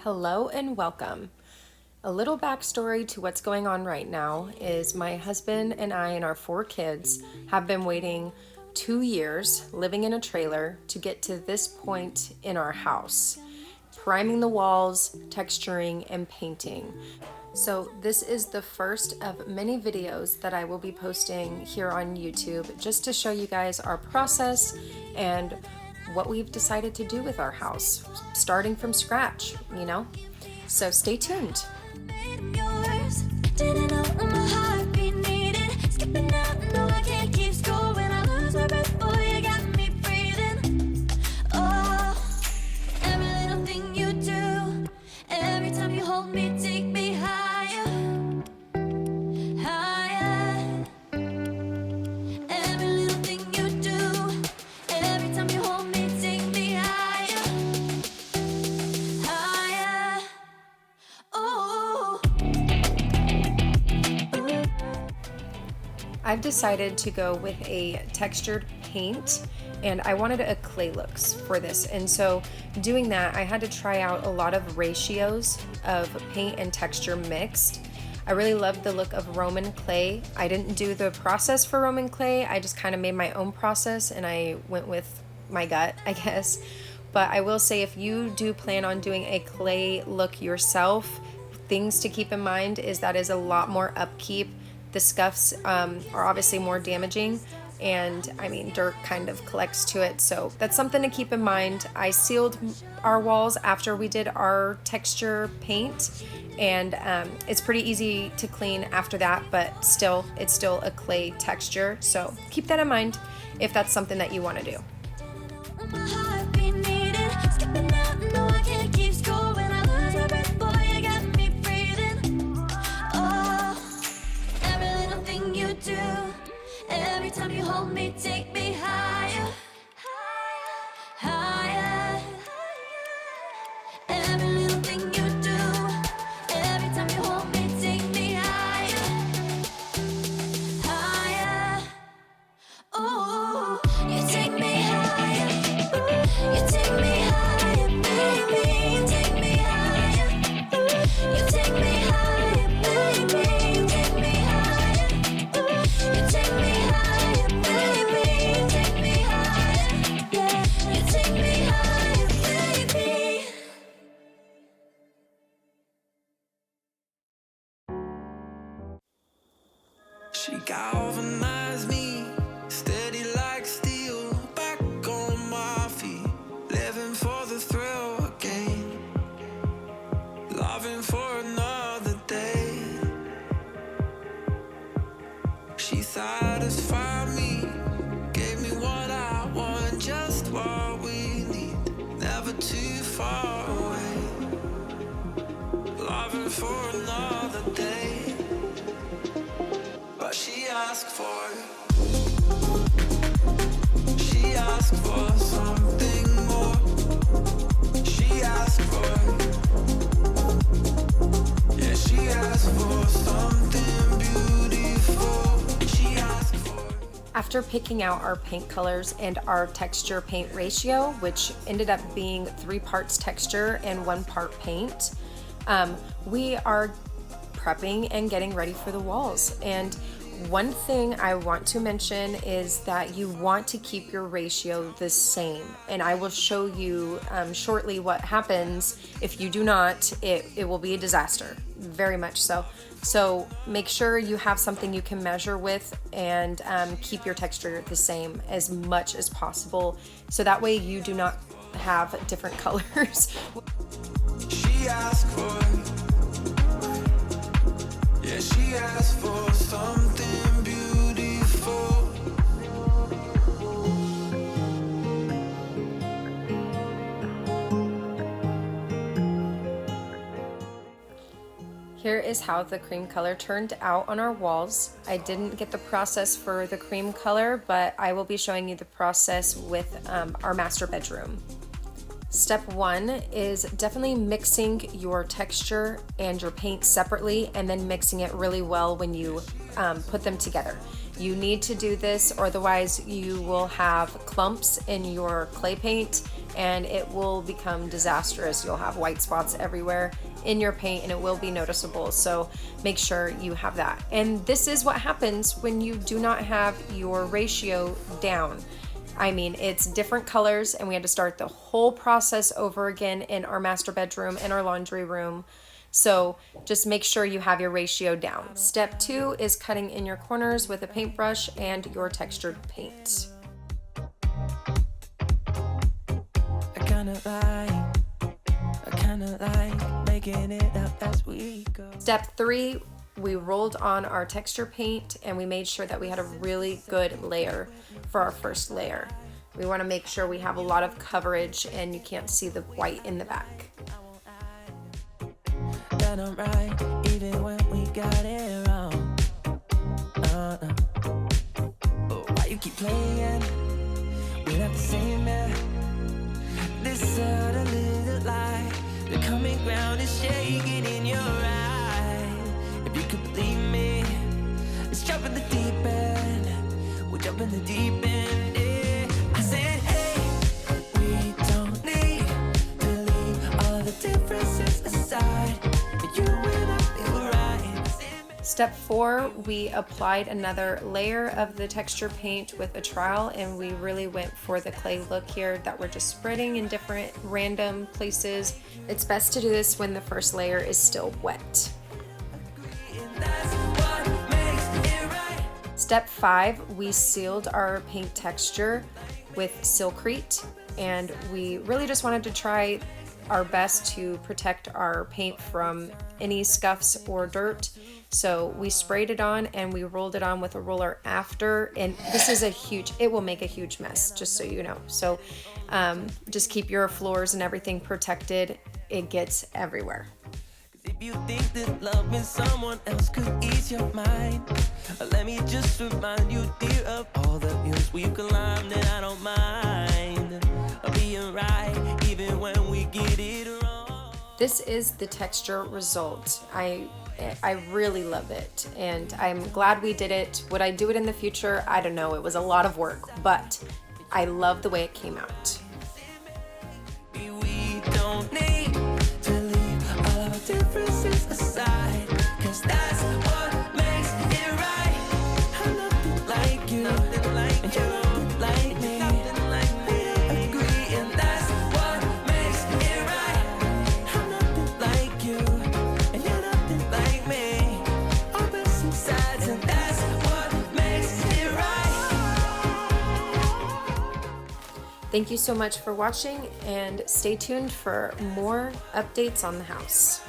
Hello and welcome. A little backstory to what's going on right now is my husband and I and our 4 kids have been waiting 2 years living in a trailer to get to this point in our house, priming the walls, texturing, and painting. So this is the first of many videos that I will be posting here on YouTube just to show you guys our process and what we've decided to do with our house, starting from scratch, you know? So stay tuned. I've decided to go with a textured paint and I wanted a clay looks for this, and so doing that I had to try out a lot of ratios of paint and texture mixed. I really loved the look of Roman clay. I didn't do the process for Roman clay, I just kind of made my own process and I went with my gut, I guess. But I will say, if you do plan on doing a clay look yourself, things to keep in mind is that is a lot more upkeep. The scuffs are obviously more damaging, and I mean, dirt kind of collects to it, so that's something to keep in mind. I sealed our walls after we did our texture paint, and it's pretty easy to clean after that, but still, it's still a clay texture, so keep that in mind if that's something that you want to do. Take me higher, higher. Every little thing you do, every time you hold me, take me higher, higher. Oh, you take me higher, you take me higher, baby. You take me higher, you take me higher, baby. You take me higher, you take me higher. She galvanized me, steady like steel, back on my feet, living for the thrill again, loving for another day. She satisfied me, gave me what I want, just what we need, never too far away, loving for another day. But she asked for something more. She asked for, yeah, she asked for something beautiful. She asked for. After picking out our paint colors and our texture paint ratio, which ended up being 3 parts texture and 1 part paint, we are prepping and getting ready for the walls. And one thing I want to mention is that you want to keep your ratio the same, and I will show you shortly what happens if you do not. It will be a disaster, very much so. So make sure you have something you can measure with, and keep your texture the same as much as possible, so that way you do not have different colors. She asked for, yeah, she asked for something beautiful. Here is how the cream color turned out on our walls. I didn't get the process for the cream color, but I will be showing you the process with our master bedroom. Step 1 is definitely mixing your texture and your paint separately, and then mixing it really well when you put them together. You need to do this, or otherwise you will have clumps in your clay paint and it will become disastrous. You'll have white spots everywhere in your paint and it will be noticeable. So make sure you have that. And this is what happens when you do not have your ratio down. I mean, it's different colors and we had to start the whole process over again in our master bedroom and our laundry room. So just make sure you have your ratio down. Step 2 is cutting in your corners with a paintbrush and your textured paint. Making it up as we go. Step 3, we rolled on our texture paint and we made sure that we had a really good layer for our first layer. We want to make sure we have a lot of coverage and you can't see the white in the back. That I'm right, even when we got it wrong. But why you keep playing? We're not the same man. This out a little light. The coming ground is shaking in your eye. If you could believe me, let's jump in the deep end. We'll jump in the deep end. Yeah. I said, hey, we don't need to leave all the differences aside. You and I feel right. Step 4, we applied another layer of the texture paint with a trowel and we really went for the clay look here that we're just spreading in different random places. It's best to do this when the first layer is still wet. Step 5, we sealed our paint texture with Silkrete and we really just wanted to try our best to protect our paint from any scuffs or dirt. So we sprayed it on and we rolled it on with a roller after, and this is it will make a huge mess, just so you know. So just keep your floors and everything protected. It gets everywhere. If you think that loving someone else could ease your mind, let me just remind you, dear, of all the hills we've climbed, and I don't mind being right, even when we get it wrong. This is the texture result. I really love it and I'm glad we did it. Would I do it in the future? I don't know. It was a lot of work, but I love the way it came out. We don't need to leave all our differences aside, 'cause that's what makes it right. I'm nothing like you, and you're nothing like me. We agree, and that's what makes it right. I'm nothing like you, and you're nothing like me. Opposite sides, and that's what makes it right. Thank you so much for watching and stay tuned for more updates on the house.